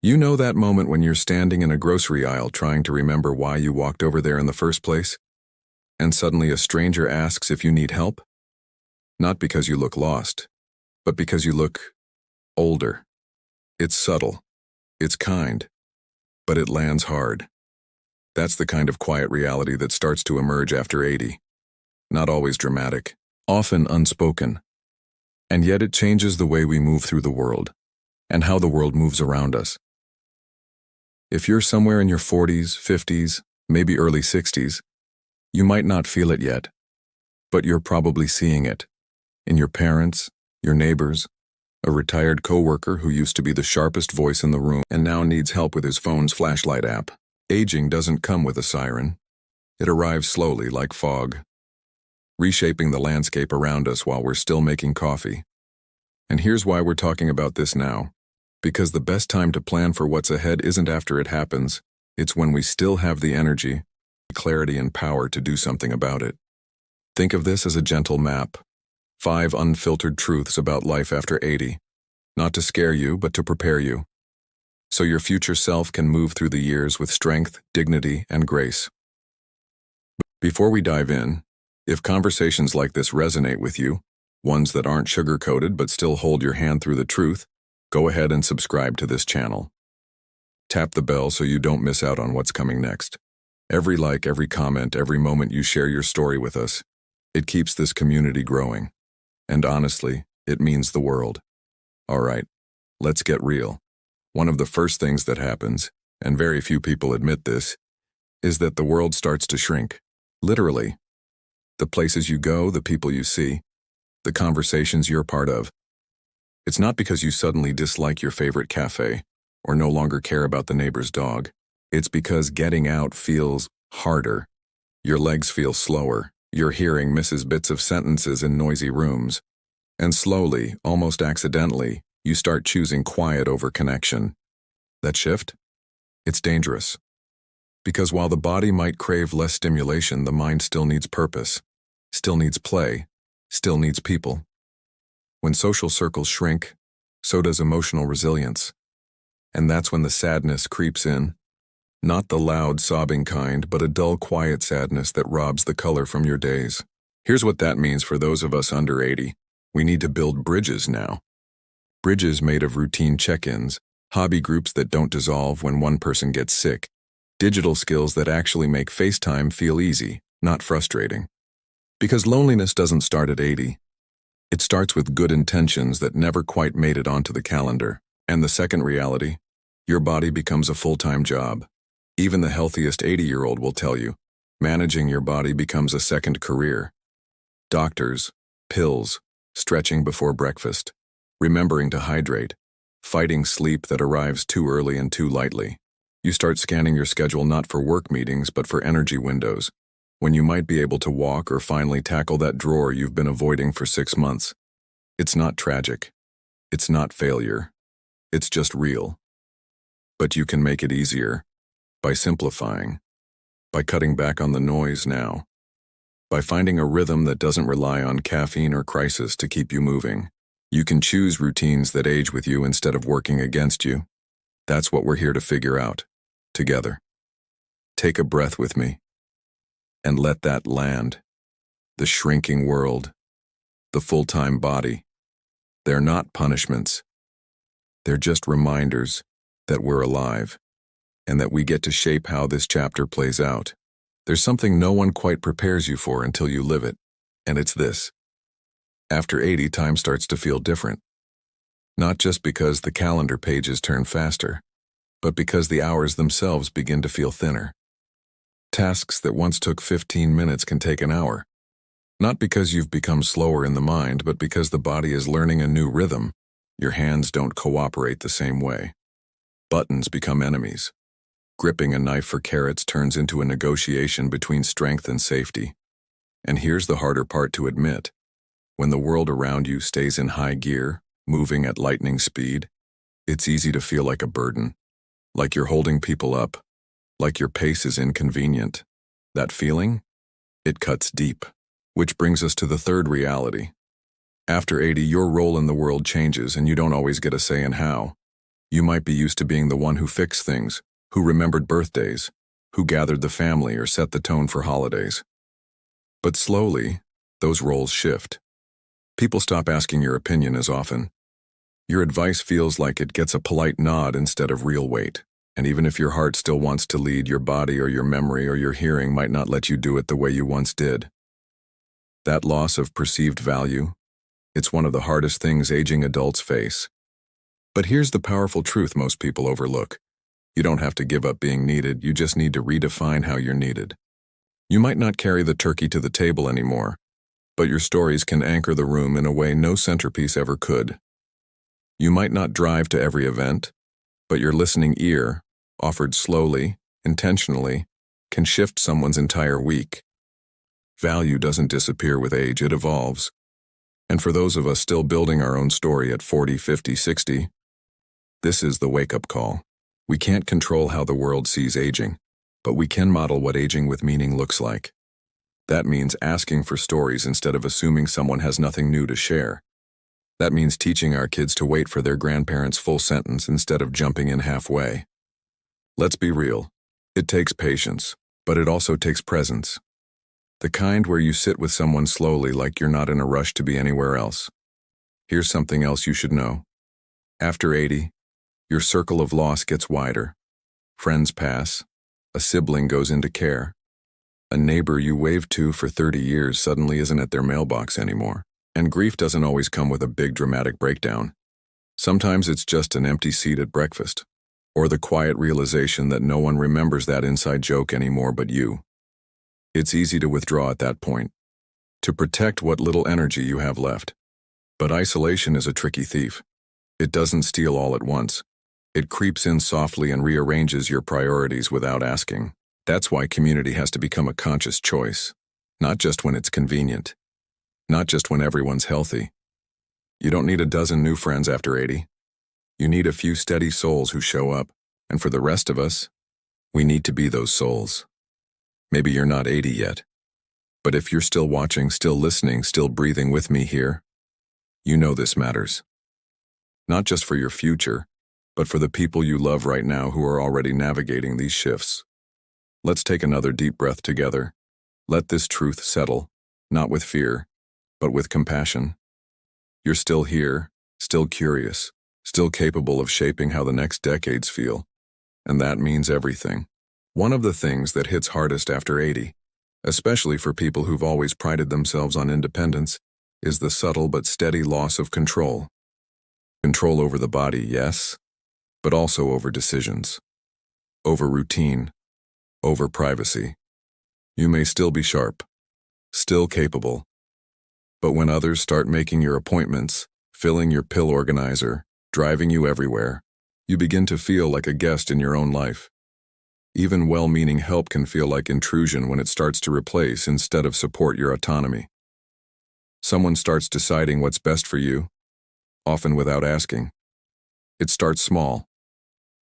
You know that moment when you're standing in a grocery aisle trying to remember why you walked over there in the first place, and suddenly a stranger asks if you need help? Not because you look lost, but because you look older. It's subtle, it's kind, but it lands hard. That's the kind of quiet reality that starts to emerge after 80. Not always dramatic, often unspoken. And yet it changes the way we move through the world, and how the world moves around us. If you're somewhere in your 40s, 50s, maybe early 60s, you might not feel it yet, but you're probably seeing it. In your parents, your neighbors, a retired coworker who used to be the sharpest voice in the room and now needs help with his phone's flashlight app. Aging doesn't come with a siren. It arrives slowly like fog, reshaping the landscape around us while we're still making coffee. And here's why we're talking about this now. Because the best time to plan for what's ahead isn't after it happens, it's when we still have the energy, clarity, and power to do something about it. Think of this as a gentle map. 5 unfiltered truths about life after 80. Not to scare you, but to prepare you, so your future self can move through the years with strength, dignity, and grace. Before we dive in, if conversations like this resonate with you, ones that aren't sugar-coated but still hold your hand through the truth, go ahead and subscribe to this channel. Tap the bell so you don't miss out on what's coming next. Every like, every comment, every moment you share your story with us, it keeps this community growing. And honestly, it means the world. All right, let's get real. One of the first things that happens, and very few people admit this, is that the world starts to shrink. Literally. The places you go, the people you see, the conversations you're part of. It's not because you suddenly dislike your favorite cafe or no longer care about the neighbor's dog. It's because getting out feels harder. Your legs feel slower. Your hearing misses bits of sentences in noisy rooms. And slowly, almost accidentally, you start choosing quiet over connection. That shift? It's dangerous. Because while the body might crave less stimulation, the mind still needs purpose, still needs play, still needs people. When social circles shrink, so does emotional resilience. And that's when the sadness creeps in. Not the loud, sobbing kind, but a dull, quiet sadness that robs the color from your days. Here's what that means for those of us under 80. We need to build bridges now. Bridges made of routine check-ins, hobby groups that don't dissolve when one person gets sick, digital skills that actually make FaceTime feel easy, not frustrating. Because loneliness doesn't start at 80. It starts with good intentions that never quite made it onto the calendar. And the second reality, your body becomes a full-time job. Even the healthiest 80-year-old will tell you, managing your body becomes a second career. Doctors, pills, stretching before breakfast, remembering to hydrate, fighting sleep that arrives too early and too lightly. You start scanning your schedule not for work meetings but for energy windows, when you might be able to walk or finally tackle that drawer you've been avoiding for 6 months. It's not tragic. It's not failure. It's just real. But you can make it easier. By simplifying, by cutting back on the noise now, by finding a rhythm that doesn't rely on caffeine or crisis to keep you moving. You can choose routines that age with you instead of working against you. That's what we're here to figure out, together. Take a breath with me, and let that land. The shrinking world, the full-time body. They're not punishments. They're just reminders that we're alive, and that we get to shape how this chapter plays out. There's something no one quite prepares you for until you live it, and it's this. After 80, time starts to feel different. Not just because the calendar pages turn faster, but because the hours themselves begin to feel thinner. Tasks that once took 15 minutes can take an hour. Not because you've become slower in the mind, but because the body is learning a new rhythm. Your hands don't cooperate the same way. Buttons become enemies. Gripping a knife for carrots turns into a negotiation between strength and safety. And here's the harder part to admit. When the world around you stays in high gear, moving at lightning speed, it's easy to feel like a burden. Like you're holding people up. Like your pace is inconvenient. That feeling? It cuts deep. Which brings us to the third reality. After 80, your role in the world changes and you don't always get a say in how. You might be used to being the one who fixed things, who remembered birthdays, who gathered the family or set the tone for holidays. But slowly, those roles shift. People stop asking your opinion as often. Your advice feels like it gets a polite nod instead of real weight. And even if your heart still wants to lead, your body or your memory or your hearing might not let you do it the way you once did. That loss of perceived value, it's one of the hardest things aging adults face. But here's the powerful truth most people overlook. You don't have to give up being needed, you just need to redefine how you're needed. You might not carry the turkey to the table anymore, but your stories can anchor the room in a way no centerpiece ever could. You might not drive to every event, but your listening ear, offered slowly, intentionally, can shift someone's entire week. Value doesn't disappear with age, it evolves. And for those of us still building our own story at 40, 50, 60, this is the wake-up call. We can't control how the world sees aging, but we can model what aging with meaning looks like. That means asking for stories instead of assuming someone has nothing new to share. That means teaching our kids to wait for their grandparents' full sentence instead of jumping in halfway. Let's be real. It takes patience, but it also takes presence. The kind where you sit with someone slowly like you're not in a rush to be anywhere else. Here's something else you should know. After 80, your circle of loss gets wider. Friends pass. A sibling goes into care. A neighbor you waved to for 30 years suddenly isn't at their mailbox anymore. And grief doesn't always come with a big dramatic breakdown. Sometimes it's just an empty seat at breakfast, or the quiet realization that no one remembers that inside joke anymore but you. It's easy to withdraw at that point, to protect what little energy you have left. But isolation is a tricky thief. It doesn't steal all at once. It creeps in softly and rearranges your priorities without asking. That's why community has to become a conscious choice, not just when it's convenient. Not just when everyone's healthy. You don't need a dozen new friends after 80. You need a few steady souls who show up, and for the rest of us, we need to be those souls. Maybe you're not 80 yet, but if you're still watching, still listening, still breathing with me here, you know this matters. Not just for your future, but for the people you love right now who are already navigating these shifts. Let's take another deep breath together. Let this truth settle, not with fear, but with compassion. You're still here, still curious, still capable of shaping how the next decades feel. And that means everything. One of the things that hits hardest after 80, especially for people who've always prided themselves on independence, is the subtle but steady loss of control. Control over the body, yes, but also over decisions, over routine, over privacy. You may still be sharp, still capable, but when others start making your appointments, filling your pill organizer, driving you everywhere, you begin to feel like a guest in your own life. Even well-meaning help can feel like intrusion when it starts to replace instead of support your autonomy. Someone starts deciding what's best for you, often without asking. It starts small.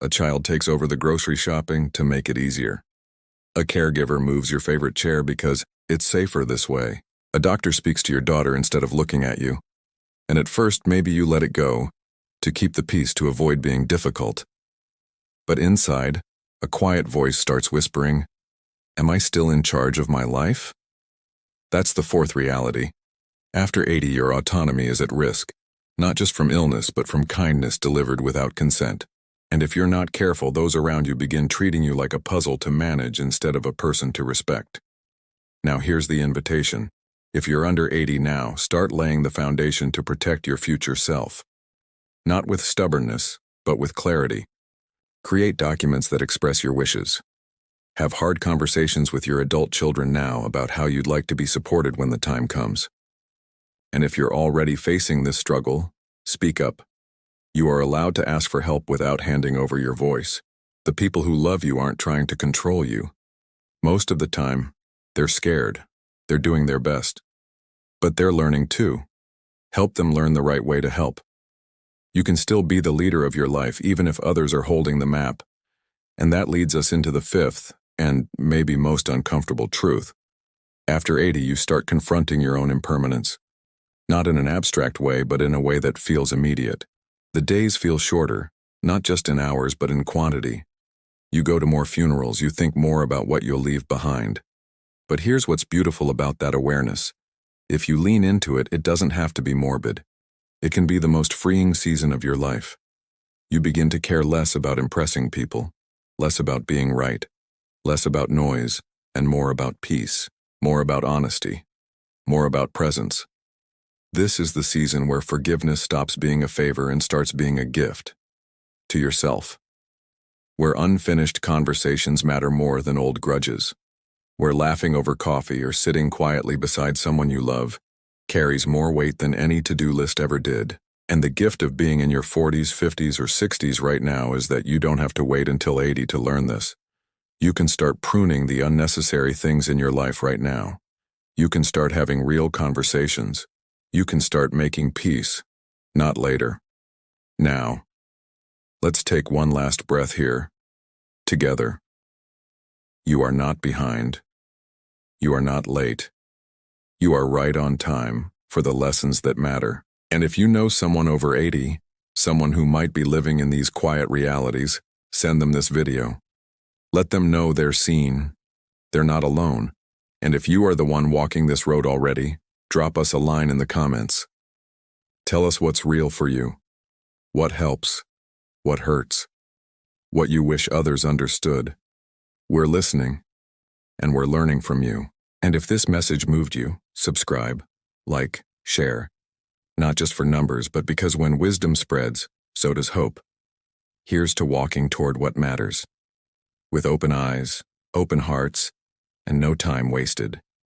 A child takes over the grocery shopping to make it easier. A caregiver moves your favorite chair because it's safer this way. A doctor speaks to your daughter instead of looking at you. And at first, maybe you let it go, to keep the peace, to avoid being difficult. But inside, a quiet voice starts whispering, "Am I still in charge of my life?" That's the fourth reality. After 80, your autonomy is at risk, not just from illness, but from kindness delivered without consent. And if you're not careful, those around you begin treating you like a puzzle to manage instead of a person to respect. Now here's the invitation. If you're under 80 now, start laying the foundation to protect your future self. Not with stubbornness, but with clarity. Create documents that express your wishes. Have hard conversations with your adult children now about how you'd like to be supported when the time comes. And if you're already facing this struggle, speak up. You are allowed to ask for help without handing over your voice. The people who love you aren't trying to control you. Most of the time, they're scared. They're doing their best. But they're learning too. Help them learn the right way to help. You can still be the leader of your life even if others are holding the map. And that leads us into the fifth, and maybe most uncomfortable truth. After 80, you start confronting your own impermanence. Not in an abstract way, but in a way that feels immediate. The days feel shorter, Not just in hours, but in quantity. You go to more funerals, you think more about what you'll leave behind. But here's what's beautiful about that awareness. If you lean into it, it doesn't have to be morbid. It can be the most freeing season of your life. You begin to care less about impressing people, less about being right, less about noise, and more about peace, more about honesty, more about presence. This is the season where forgiveness stops being a favor and starts being a gift to yourself. Where unfinished conversations matter more than old grudges. Where laughing over coffee or sitting quietly beside someone you love carries more weight than any to-do list ever did. And the gift of being in your 40s, 50s, or 60s right now is that you don't have to wait until 80 to learn this. You can start pruning the unnecessary things in your life right now. You can start having real conversations. You can start making peace, not later. Now. Let's take one last breath here, together. You are not behind. You are not late. You are right on time for the lessons that matter. And if you know someone over 80, someone who might be living in these quiet realities, send them this video. Let them know they're seen. They're not alone. And if you are the one walking this road already, drop us a line in the comments. Tell us what's real for you, what helps, what hurts, what you wish others understood. We're listening, and we're learning from you. And if this message moved you, subscribe, like, share. Not just for numbers, but because when wisdom spreads, so does hope. Here's to walking toward what matters. With open eyes, open hearts, and no time wasted.